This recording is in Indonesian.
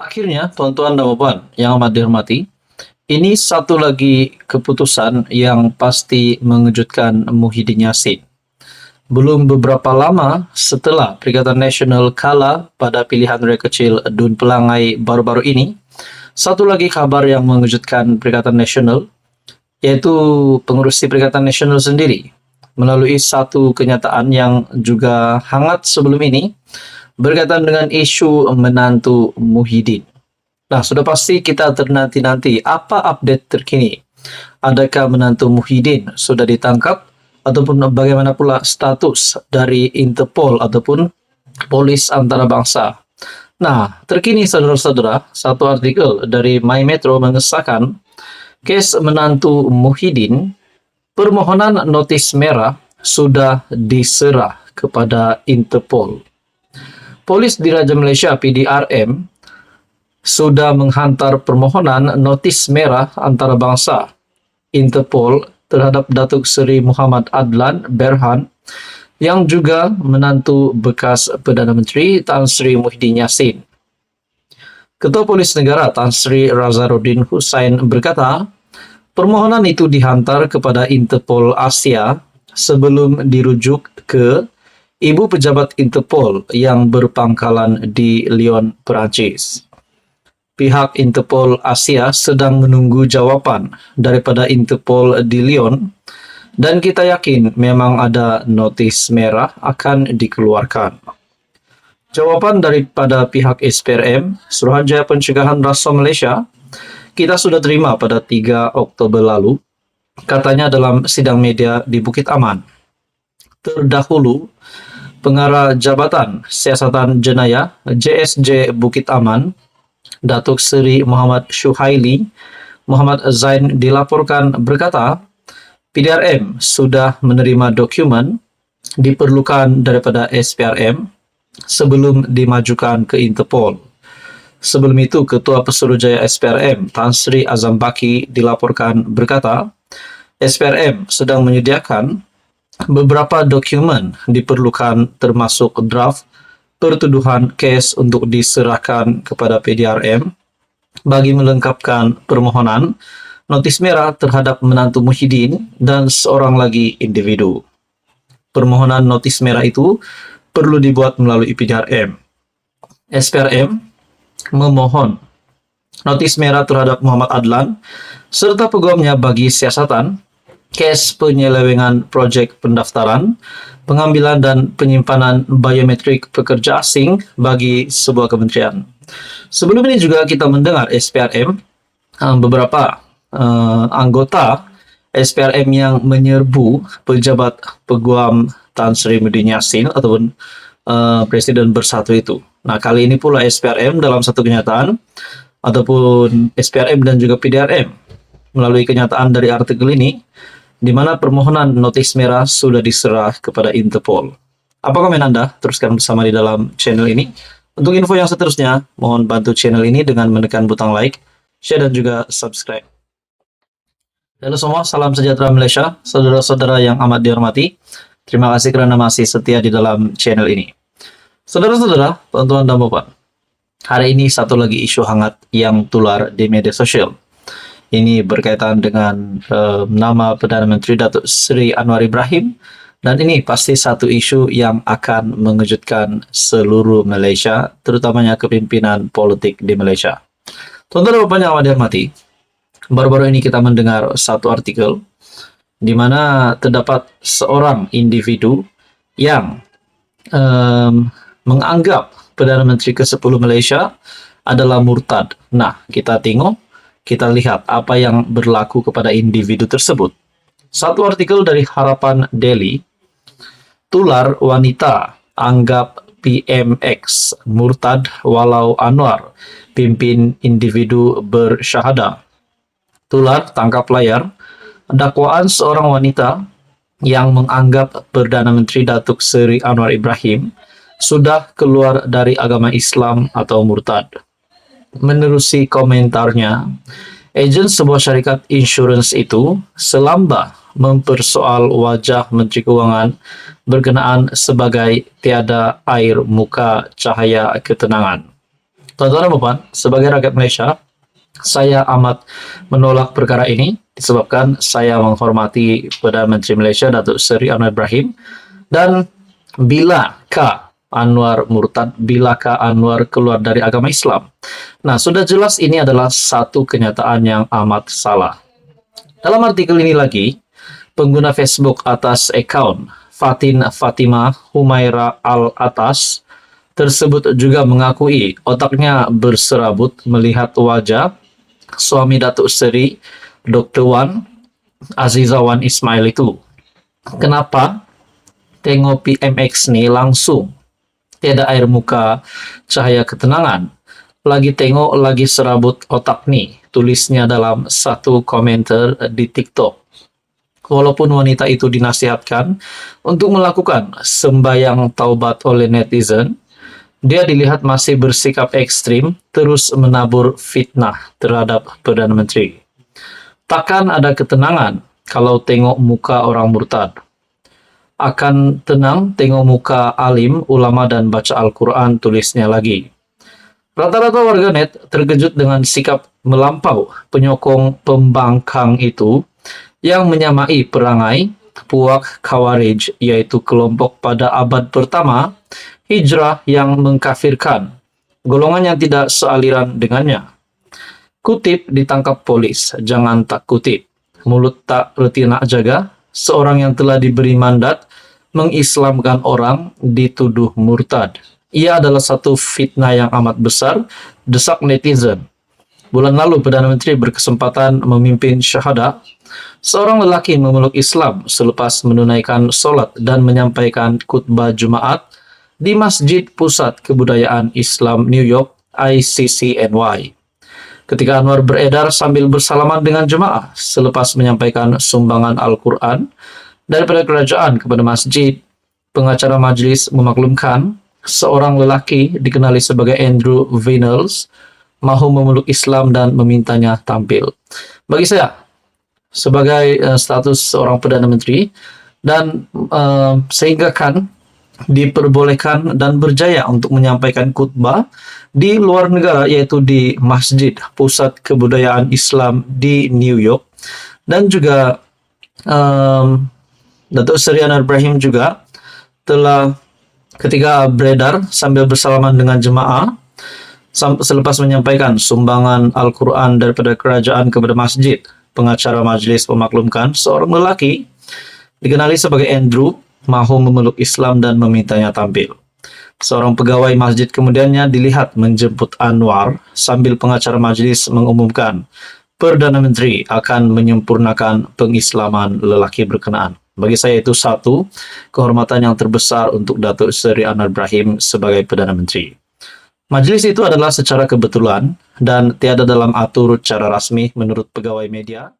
Akhirnya, tuan-tuan dan puan yang amat dihormati, ini satu lagi keputusan yang pasti mengejutkan Muhyiddin Yassin. Belum beberapa lama setelah Perikatan Nasional kalah pada pilihan raya kecil Dun Pelangai baru-baru ini, satu lagi kabar yang mengejutkan Perikatan Nasional, yaitu pengurusi Perikatan Nasional sendiri, melalui satu kenyataan yang juga hangat sebelum ini, berkaitan dengan isu menantu Muhyiddin. Nah, sudah pasti kita ternanti-nanti apa update terkini. Adakah menantu Muhyiddin sudah ditangkap? Ataupun bagaimana pula status dari Interpol ataupun polis antarabangsa. Nah, terkini saudara-saudara, satu artikel dari My Metro mengesahkan kes menantu Muhyiddin, permohonan notis merah sudah diserah kepada Interpol. Polis Diraja Malaysia PDRM sudah menghantar permohonan notis merah antarabangsa Interpol terhadap Datuk Seri Muhammad Adlan Berhan yang juga menantu bekas Perdana Menteri Tan Sri Muhyiddin Yassin. Ketua Polis Negara Tan Sri Razaruddin Hussain berkata, permohonan itu dihantar kepada Interpol Asia sebelum dirujuk ke Ibu Pejabat Interpol yang berpangkalan di Lyon, Perancis. Pihak Interpol Asia sedang menunggu jawapan daripada Interpol di Lyon dan kita yakin memang ada notis merah akan dikeluarkan. Jawapan daripada pihak SPRM, Suruhanjaya Pencegahan Rasuah Malaysia, kita sudah terima pada 3 Oktober lalu, katanya dalam sidang media di Bukit Aman. Terdahulu, Pengarah Jabatan Siasatan Jenayah JSJ Bukit Aman, Datuk Seri Muhammad Syuhaili Muhammad Zain dilaporkan berkata, PDRM sudah menerima dokumen diperlukan daripada SPRM sebelum dimajukan ke Interpol. Sebelum itu, Ketua Pesuruhjaya SPRM Tan Sri Azam Baki dilaporkan berkata, SPRM sedang menyediakan beberapa dokumen diperlukan termasuk draft pertuduhan kes untuk diserahkan kepada PDRM bagi melengkapkan permohonan notis merah terhadap menantu Muhyiddin dan seorang lagi individu. Permohonan notis merah itu perlu dibuat melalui PDRM. SPRM memohon notis merah terhadap Muhammad Adlan serta peguamnya bagi siasatan kes penyelewengan projek pendaftaran, pengambilan dan penyimpanan biometrik pekerja asing bagi sebuah kementerian. Sebelum ini juga kita mendengar SPRM, beberapa anggota SPRM yang menyerbu pejabat peguam Tan Sri Muhyiddin Yassin ataupun Presiden Bersatu itu. Nah, kali ini pula SPRM dalam satu kenyataan ataupun SPRM dan juga PDRM melalui kenyataan dari artikel ini, di mana permohonan notis merah sudah diserah kepada Interpol. Apa komen Anda? Teruskan bersama di dalam channel ini. Untuk info yang seterusnya, mohon bantu channel ini dengan menekan butang like, share, dan juga subscribe. Halo semua, salam sejahtera Malaysia, saudara-saudara yang amat dihormati. Terima kasih kerana masih setia di dalam channel ini. Saudara-saudara, tuan-tuan dan puan, hari ini satu lagi isu hangat yang tular di media sosial. Ini berkaitan dengan nama Perdana Menteri Datuk Seri Anwar Ibrahim, dan ini pasti satu isu yang akan mengejutkan seluruh Malaysia, terutamanya kepimpinan politik di Malaysia. Tuan-tuan dan puan yang amat dihormati, baru-baru ini kita mendengar satu artikel di mana terdapat seorang individu yang menganggap Perdana Menteri ke-10 Malaysia adalah murtad. Nah, kita lihat apa yang berlaku kepada individu tersebut. Satu artikel dari Harapan Daily, tular wanita anggap PMX murtad walau Anwar pimpin individu bersyahadah. Tular tangkap layar, dakwaan seorang wanita yang menganggap Perdana Menteri Datuk Seri Anwar Ibrahim sudah keluar dari agama Islam atau murtad. Menerusi komentarnya, ejen sebuah syarikat insurans itu selamba mempersoal wajah Menteri Keuangan berkenaan sebagai tiada air muka cahaya ketenangan. Tuan-tuan dan puan, sebagai rakyat Malaysia, saya amat menolak perkara ini disebabkan saya menghormati Perdana Menteri Malaysia Datuk Seri Anwar Ibrahim, dan bilakah Anwar murtad, bilakah Anwar keluar dari agama Islam? Nah, sudah jelas ini adalah satu kenyataan yang amat salah. Dalam artikel ini lagi, pengguna Facebook atas akaun Fatin Fatimah Humaira Al-Atas tersebut juga mengakui otaknya berserabut melihat wajah suami Datuk Seri Dr. Wan Azizawan Ismail itu. Kenapa tengok PMX ni langsung tiada air muka, cahaya ketenangan, lagi tengok lagi serabut otak nih, tulisnya dalam satu komentar di TikTok. Walaupun wanita itu dinasihatkan untuk melakukan sembahyang taubat oleh netizen, dia dilihat masih bersikap ekstrim, terus menabur fitnah terhadap Perdana Menteri. Takkan ada ketenangan kalau tengok muka orang murtad. Akan tenang tengok muka alim, ulama dan baca Al-Quran, tulisnya lagi. Rata-rata warganet terkejut dengan sikap melampau penyokong pembangkang itu yang menyamai perangai puak Khawarij, yaitu kelompok pada abad pertama Hijrah yang mengkafirkan golongan yang tidak sealiran dengannya. Kutip ditangkap polis, jangan tak kutip. Mulut tak reti nak jaga, seorang yang telah diberi mandat mengislamkan orang dituduh murtad. Ia adalah satu fitnah yang amat besar, desak netizen. Bulan lalu Perdana Menteri berkesempatan memimpin syahadah. Seorang lelaki memeluk Islam selepas menunaikan solat dan menyampaikan khutbah Jumaat di Masjid Pusat Kebudayaan Islam New York ICCNY. Ketika Anwar beredar sambil bersalaman dengan jemaah selepas menyampaikan sumbangan Al-Quran daripada kerajaan kepada masjid, pengacara majlis memaklumkan seorang lelaki dikenali sebagai Andrew Vinyls mahu memeluk Islam dan memintanya tampil. Bagi saya, sebagai status seorang Perdana Menteri, dan sehingga kan diperbolehkan dan berjaya untuk menyampaikan khutbah di luar negara, yaitu di Masjid Pusat Kebudayaan Islam di New York, dan juga Datuk Seri Anwar Ibrahim juga telah ketika beredar sambil bersalaman dengan jemaah selepas menyampaikan sumbangan Al-Quran daripada kerajaan kepada masjid, pengacara majlis memaklumkan seorang lelaki dikenali sebagai Andrew mahu memeluk Islam dan memintanya tampil. Seorang pegawai masjid kemudiannya dilihat menjemput Anwar sambil pengacara majlis mengumumkan Perdana Menteri akan menyempurnakan pengislaman lelaki berkenaan. Bagi saya itu satu kehormatan yang terbesar untuk Datuk Seri Anwar Ibrahim sebagai Perdana Menteri. Majlis itu adalah secara kebetulan dan tiada dalam atur cara rasmi menurut pegawai media.